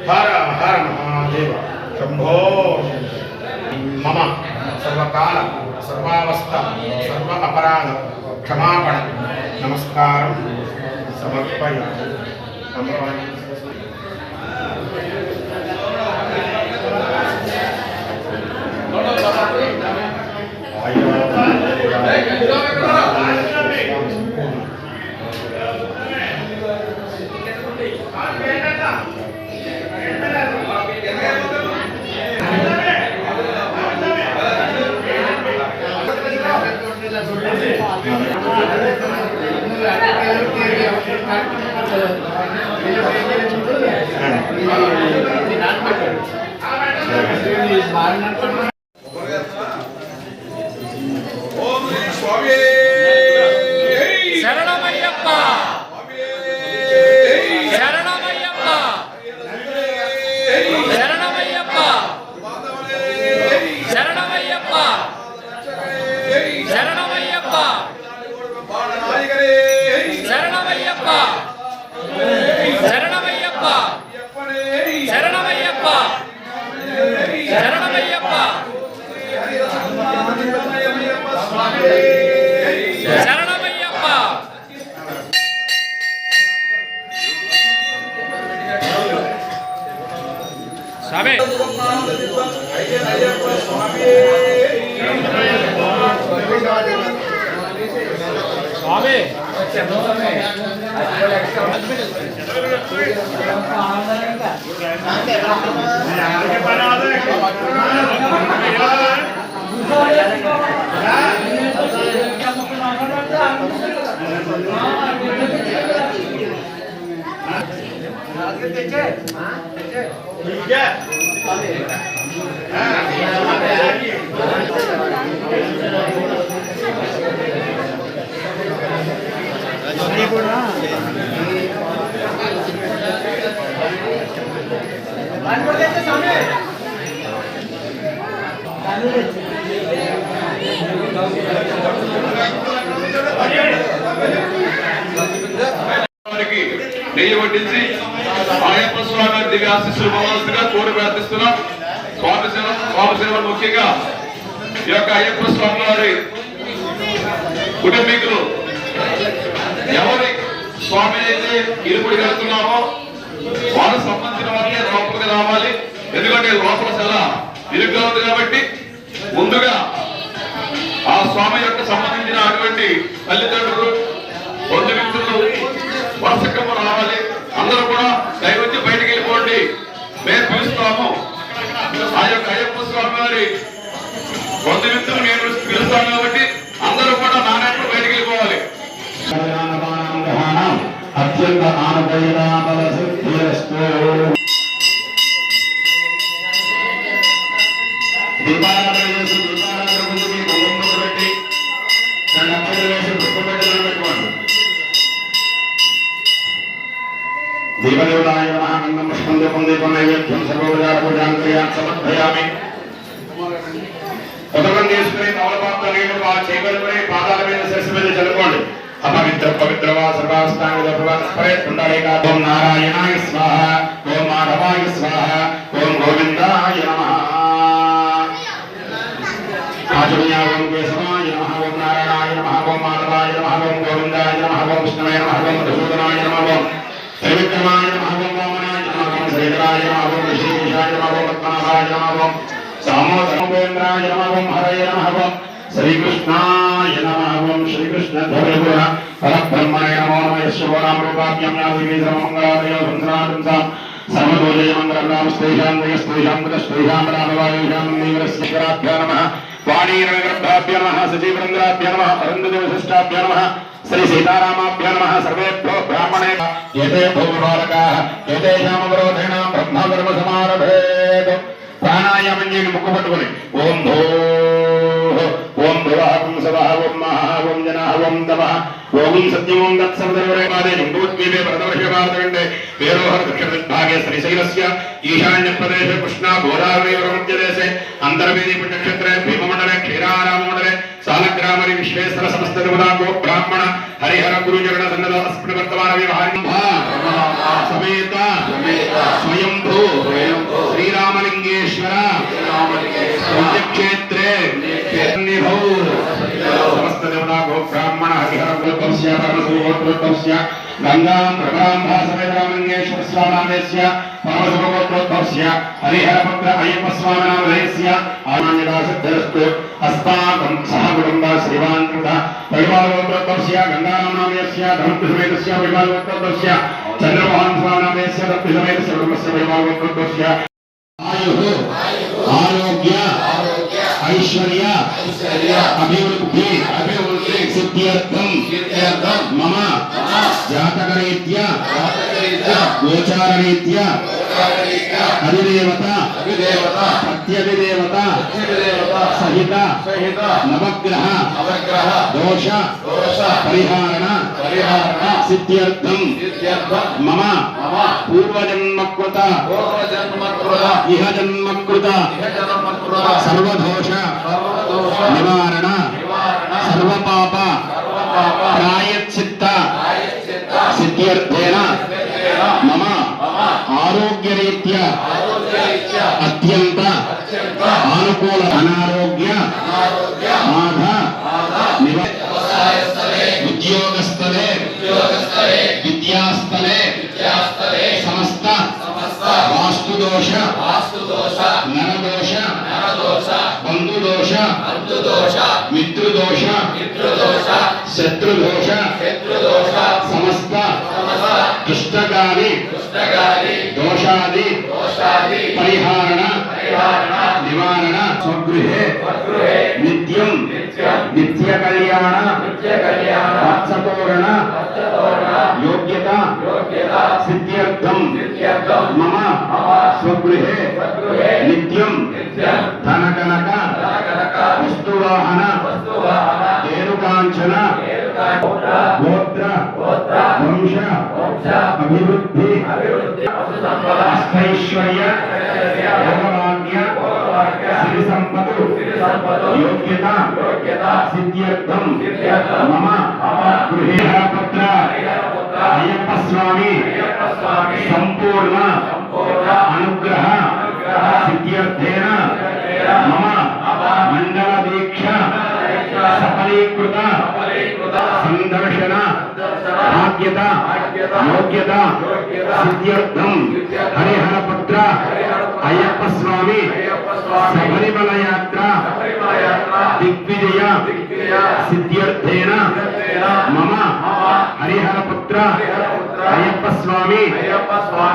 हर हर महादेव शंभो मम सर्वकाल सर्वावस्था सर्व अपराध क्षमापण नमस्कारं समर्पयामि। నెయ్యి వడ్డించి అయ్యప్ప స్వామి దివ్యాశిస్సులు భగవంతుగా కోరి ప్రార్థిస్తున్నాం. స్వామి సేవలు ముఖ్యంగా ఈ యొక్క అయ్యప్ప స్వామి వారి కుటుంబీకులు ఎవరి స్వామి అయితే ఇరుకుడికి వెళ్తున్నామో వాళ్ళకు సంబంధించిన వాళ్ళే లోపలికి రావాలి. ఎందుకంటే లోపల చాలా ఇరుగ్గా ఉంది కాబట్టి ముందుగా ఆ స్వామి యొక్క సంబంధించిన అటువంటి తల్లిదండ్రులు బంధుమిత్రులు వరుసక్రమ రావాలి. అందరూ కూడా దయవచ్చి బయటికి వెళ్ళిపోండి, మేము పిలుస్తాము. ఆ యొక్క అయ్యప్ప స్వామి వారి బంధుమిత్రులు నేను పిలుస్తాను కాబట్టి అందరూ కూడా నాన్నప్పుడు బయటికి వెళ్ళిపోవాలి. అత్యంత देवदेवताय नमः गंगं पुष्पं दीपं दीपं नैवेद्यं सर्वोपचार पूजां क्रियां समर्पयामि। उदकं తీసుకుని తమలపాత్ర నీళ్లు ఆ చేతులపై పాదాల మీద శిరస్సు మీద చల్లుకోండి. అపవిత్ర పవిత్ర వా సర్వాస్థాన భగవాన్ పుండరీకా ఓం నారాయణాయ స్వాహ ఓం మాధవాయ స్వాహ ఓం గోవిందాయ నమః. ఆచమయా ఓం కేశవాయ నమః ఓం నారాయణాయ నమః ఓం మాధవాయ నమః ఓం గోవిందాయ నమః ఓం విష్ణువే నమః ఓం మధుసూదనాయ నమః ఓం త్రివిక్రమాయ నమః ఓం వామనాయ నమః ఓం శ్రీధరాయ నమః ఓం ఋషికేశాయ నమః ఓం పద్మనాభాయ నమః ఓం సామోదరేంద్రాయ నమః ఓం హరయ నమః ఓం శ్రీకృష్ణాయ నమః ఓం శ్రీకృష్ణ పరబ్రహ్మణే నమో నమః యస్య నామ రూపాభ్యాం యాదేవి సర్వమంగళాదయో సంసనాదంసా सर्वदोजयमङ्गलम् स्तेषां जयस्तेषां कृतस्तेषां रामवायुषां नीवरस्यराभ्यो नमः वाणीरविग्रहाभ्यो नमः सजीवरन्द्राभ्यो नमः अरुन्धतिवशिष्टाभ्यो नमः श्री सीतारामाभ्यो नमः सर्वेभ्यो ब्राह्मणे एते भूमिबालकाः एतेषामवरोधेन ब्रह्मकर्मसमारभेत् प्राणायामञ्जेन मुखपट्टुకొని ओम भुवः पुंसवः ओम महः ओम जनः ओम तपः ओम सत्यं ओम तत्सवितुर्वरेण्यं जम्बूद्वीपे भरतवर्षभारतखण्डे वेरोहर दक्षिणदिग्भागे श्रीशैलस्य ईशान्यप्रदेशे कृष्णा गोदावरीवरमध्यदेशे अन्तर्वेदी पुण्यक्षेत्रे भीममण्डले क्षीराराममण्डले सालग्रामरि विश्वेश्वर समस्तदेवता गो ब्राह्मण हरिहर गुरुचरण सन्नद अस्मिन् वर्तमान व्यवहारिं समेत स्वयंभू श्रीरामलिंगेश्वर पुण्यक्षेत्रे निभौ समस्त देवता गो ब्राह्मण हरिहर गुरुतस्य परमसुगोत्रोत्तस्य गंगा प्रभांभा समेत रामलिंगेश्वर स्वामिनामस्य परमसुगोत्रोत्तस्य हरिहर पुत्र अय्यप्प स्वामिनामस्य आनन्ददासद्धरस्तु अस्माकं सह कुटुंब श्रीवान् कृत परिवारोत्तस्य गंगारामनामस्य धर्मसमेतस्य परिवारोत्तस्य चंद्रमोहन स्वामिनामस्य धर्मसमेतस्य कुटुंबस्य परिवारोत्तस्य आयुः आरोग्य ऐश्वर्य अभिवृद्धि सिद्ध्यर्थं मम जातकरीत्या गोचाररीत्या अधिदेवता प्रत्यधिदेवता सहित नवग्रह दोष परिहारण सिद्ध्यर्थं मम पूर्वजन्मकृत इह जन्मकृत सर्वदोष निवारण सर्वपाप प्रायश्चित्त सिद्ध्यर्थेन मम आरोग्यरीत्या अत्यंत अनुकूल अनारोग्य बाध उद्योगस्थले विद्यास्थले समस्त वास्तुदोष नरदोष बंधुदोष मित्रदोष शत्रुदोष समस्त दुष्टकारि दोषादि परिहारण निवारण स्वगृहे नित्यं नित्य कल्याण वत्सतोरण योग्यता सिद्ध्यर्थं मम स्वगृहे नित्यं धनकनक वस्तुवाहन धेनुकांचन गोत्र वंश अभिवृद्धि अष्टैश्वर्य भोगभाग्य श्री संपत्ति योग्यता सिद्ध्यर्थं मम गृहे पुत्र अय्यप्प स्वामी संपूर्ण अनुग्रह सिद्ध्यर्थेन मम मंडल दीक्षा सफलीकृत संदर्शन भाग्यता योग्यता सिद्ध्यर्थं हरिहर पुत्र अय्यप्प स्वामी शबरिमल यात्रा दिग्विजय सिद्ध्यर्थेन मम हरिहर पुत्र अय्यप्प स्वामी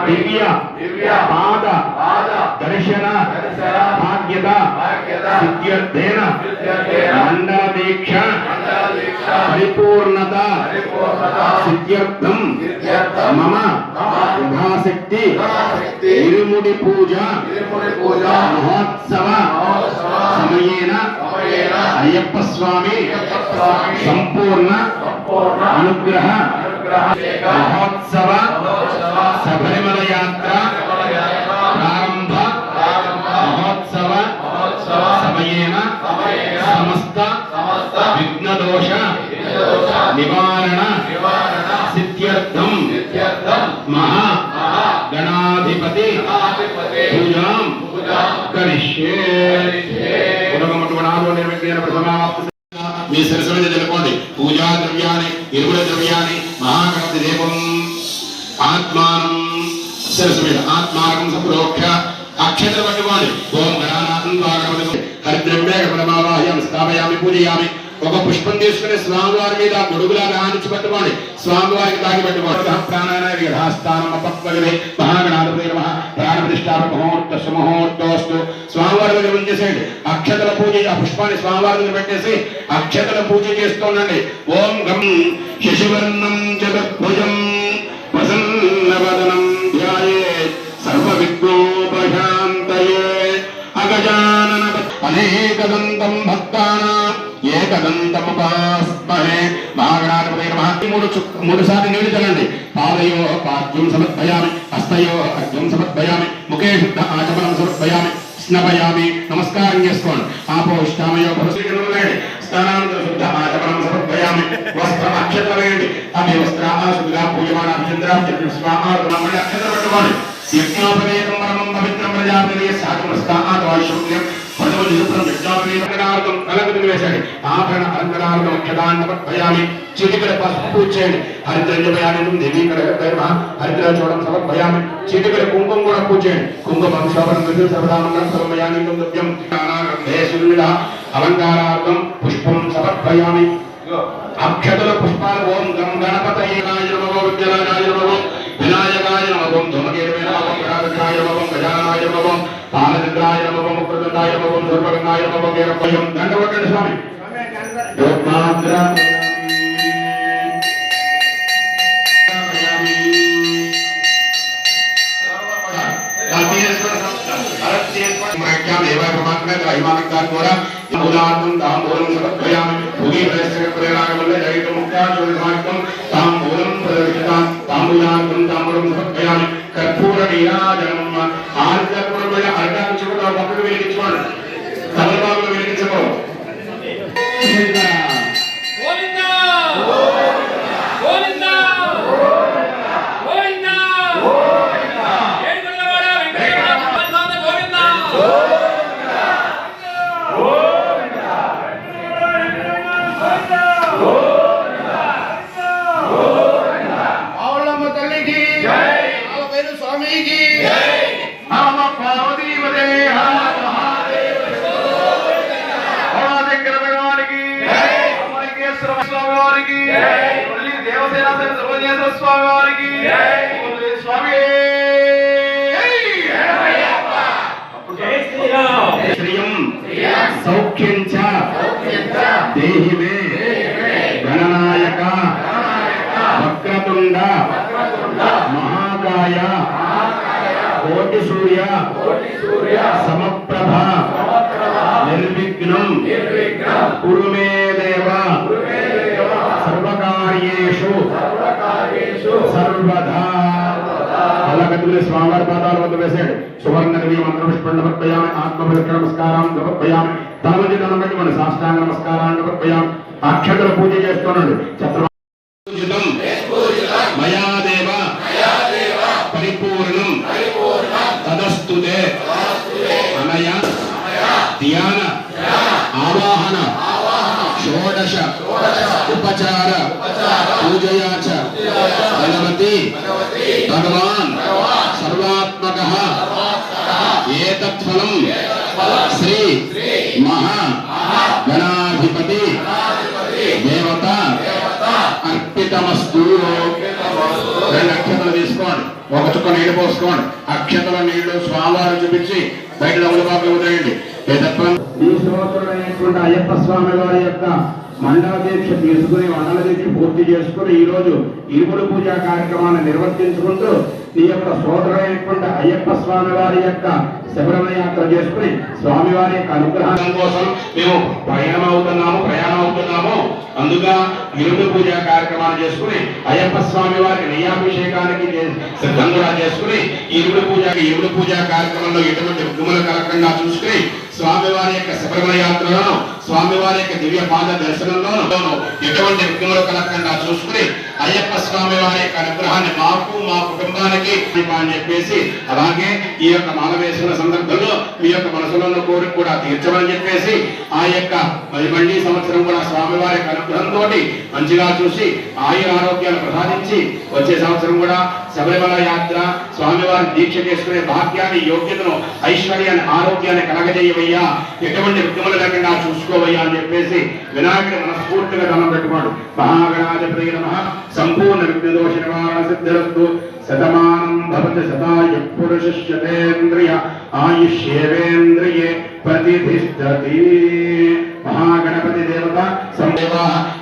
दिव्य पाद दर्शन भाग्यता सिद्ध्यर्थेन मंडल दीक्षा परिपूर्णता सिद्ध्यर्थं मम यथाशक्ति इरुमुडि पूजा महोत्सव समयेन अय्यप्प स्वामी संपूर्ण अनुग्रह महोत्सव शबरिमल यात्रा प्रारंभ महोत्सव समयेन समस्त विघ्नदोष निवारण सिद्ध्यर्थं महा गणाधिपति पूजां करिष्ये మీ శిరస్సు మీద తెలుకోండి పూజా ద్రవ్యాన్ని ఇరువుల ద్రవ్యాన్ని మహాగణపతి దీపం ఆత్మానం శిరస్సు మీద ఆత్మానం సంప్రోక్ష అక్షతలు పట్టుకోండి ఓం గణానాథం ద్వాగణపతి హరిద్రవ్యే గణమావాహ్యం స్థాపయామి పూజయామి ఒక పుష్పం తీసుకుని స్వామివారి మీద గొడుగులాగా ఆనించి పెట్టుకోండి, స్వామివారికి తాగి పెట్టుకోండి. ప్రాణానాస్థానం అపక్వగలే మహాగణాధిపతి నమః ప్రాణప్రతిష్ఠాపక ముహూర్తోస్తు. స్వామివారి దగ్గర ఉంచేసేయండి. అక్షతల పూజ, ఆ పుష్పాన్ని స్వామివారి దగ్గర పెట్టేసి అక్షతల పూజ చేస్తోండండి. ఓం గం శశివర్ణం చతుర్భుజం ప్రసన్నవదనం ధ్యాయేత్ సర్వ విఘ్నోపశాంతయే అగజానన అనేకదంతం భక్తానాం ఏకదంతముపాస్మహే. మహాగణాధిపతయే నమః. మూడు సార్లు నీళ్లు చల్లండి. పాదయో పాద్యం సమర్పయామి, హస్తయో అర్ఘ్యం సమర్పయామి, ముఖే శుద్ధ ఆచమనం సమర్పయామి, స్నపయామి. నమస్కారం చేసుకోండి. ఆపోష్టామయో భవస్వీకరణండి. స్నానానంతర శుద్ధ ఆచమనం సమర్పయామి. వస్త్ర అక్షతలు వేయండి. అవి వస్త్ర శుద్ధిగా పూజమాన అభిచంద్ర స్వామి అక్షతలు పెట్టుకోండి. యజ్ఞోపవేతం పరమం పవిత్రం ప్రజాపతి సాధుమస్తాత్వాశుక్యం పదవునిపురం యజ్ఞోపవేతం కలగదులు వేశాడు. ఆభరణ అలంకరాలను అక్షదాన్ని సమర్పయామి. చిటికడ పసుపు చేయండి. హరిద్రయామి దేవీ కడగ హరిద్ర చూడం సమర్పయామి. చిటికడ కుంకుమ కూడా పూజ చేయండి. కుంకుమం శోభనం సర్వదామంగళం సమయామి ద్రవ్యం అలంకారార్థం పుష్పం సమర్పయామి. అక్షతల పుష్పాలు ఓం గం గణపతయే నమః విద్యరాజాయ నమః వినాయకాయ నమః ధూమకేతవే నమః గణాధికాయ నమః గజానాయ నమః పాలచంద్రాయ నమః ముక్రదండాయ నమః సర్వగంగాయ నమః వీరభయం. దండవట్టండి స్వామి. కర్పూర నీరాజనం ఆర్జపూర్ణ అర్ఘాన్ని పక్కకు వెలిగించుకోండి. తలబాబులు వెలిగించకో. సౌఖ్యం చ దేహి మే గణనాయక వక్రతుండ మహాకాయ కోటి సూర్య సమప్రభ నిర్విఘ్నం కురు మే దేవ సర్వకార్యేషు సర్వదా. అలాగతులు స్వామివారి పాదాల వద్ద వేసాడు. సువర్ణ మంత్ర పుష్పం సమర్పయామి. ఆత్మపరిష్కర నమస్కారం సమర్పయామి. తల మధ్య దండం పెట్టుకోండి. సాష్టాంగ నమస్కారాన్ని సమర్పయామి. అక్షతల పూజ చేస్తున్నాడు. చతుర్భుజం మయా దేవ పరిపూర్ణం తదస్తుతే అనయ ధ్యాన ఆవాహన షోడశ ఉపచార పూజయా చ భగవతి భగవాన్ సర్వాత్మకః ఏతత్ఫలం శ్రీ మహా గణాధిపతి దేవత అర్పితమస్తు. రెండు అక్షతలు తీసుకోండి. ఒక చుక్క నీళ్లు పోసుకోండి. అక్షతల నీళ్లు స్వామివారు చూపించి బయట డబ్బులు వదిలేయండి. ఈ స్తోత్రుడైనటువంటి అయ్యప్ప స్వామి వారి యొక్క మండల దీక్ష తీసుకుని మండల దీక్ష పూర్తి చేసుకుని ఈ రోజు ఇరుముడు పూజా కార్యక్రమాన్ని నిర్వర్తించుకుంటూ ఈ యొక్క సోదరుడైనటువంటి అయ్యప్ప స్వామి వారి యొక్క శబరిమల యాత్ర చేసుకుని స్వామివారి యొక్క అనుగ్రహం కోసం మేము ప్రయాణం అవుతున్నాము. అందుగా ఇరుముడు పూజా కార్యక్రమాన్ని చేసుకుని అయ్యప్ప స్వామి వారికి నెయ్యాభిషేకానికి సిద్ధం కూడా చేసుకుని ఇరుముడు పూజా కార్యక్రమంలో ఎటువంటి విఘ్నములు కలగకుండా చూసుకుని స్వామివారి యొక్క శబరిమల యాత్రలోను స్వామివారి యొక్క దివ్య పాద దర్శనంలోను ఎటువంటి విఘ్నములు కలగకుండా చూసుకుని అయ్యప్ప స్వామి వారి యొక్క అనుగ్రహాన్ని మాకు మా కుటుంబానికి అని చెప్పేసి, అలాగే ఈ యొక్క మాల వేసుకున్న సందర్భంలో మీ యొక్క మనసులో ఉన్న కోరిక కూడా తీర్చమని చెప్పేసి ఆ యొక్క మళ్ళీ సంవత్సరం కూడా స్వామివారి యొక్క అనుగ్రహంతో మంచిగా చూసి ఆయుర ఆరోగ్యాలు ప్రసాదించి వచ్చే సంవత్సరం కూడా శబరిమల యాత్ర స్వామివారి దీక్ష చేసుకునే భాగ్యాన్ని, యోగ్యతను, ఐశ్వర్యాన్ని, ఆరోగ్యాన్ని కలగజేయవయ్యా, ఎటువంటి విఘ్నములు లేకుండా చూసుకోవయ్యా అని చెప్పేసి వినాయకుడి మనస్ఫూర్తిగా దండం పెట్టుకోండి. మహాగణాధిపతయే నమః. సంపూర్ణ విఘ్నదోష నివారణ సిద్ధిరస్తు. శతమానం భవతి శతాయ పురుషేంద్రియ ఆయుష్యేంద్రియే ప్రతిష్ఠతి. మహాగణపతి దేవత సందేవ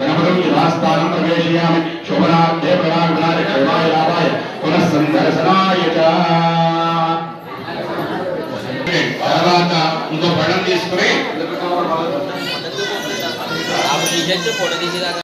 గణపతిం యథాస్థానం ప్రవేశయామి. శోభనార్థే ప్రయాణాయ కర్మాయ లాభాయ పునః సందర్శనాయ చ. తర్వాత ఇంకో పళ్ళం తీసుకుని ఫోటో తీసేదాకా